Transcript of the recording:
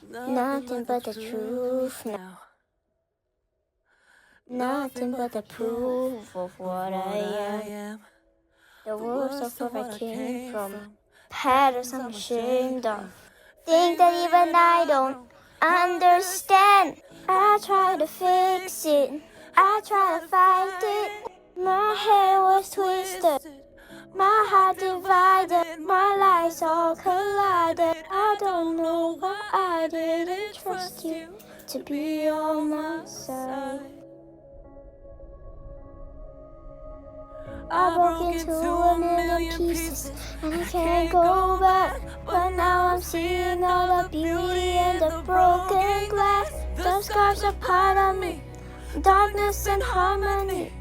Nothing but the truth now. Nothing but the proof of what I am. The worst of what I came from. Patterns I'm ashamed of. Think that even I don't understand. I try to fix it. I try to fight it. My hair was twisted. My heart divided. My lies all collided. I don't know why I didn't trust you to be on my side. I broke into a million pieces and I can't go back. But now I'm seeing all the beauty in the broken glass. The scars are part of me, darkness and harmony.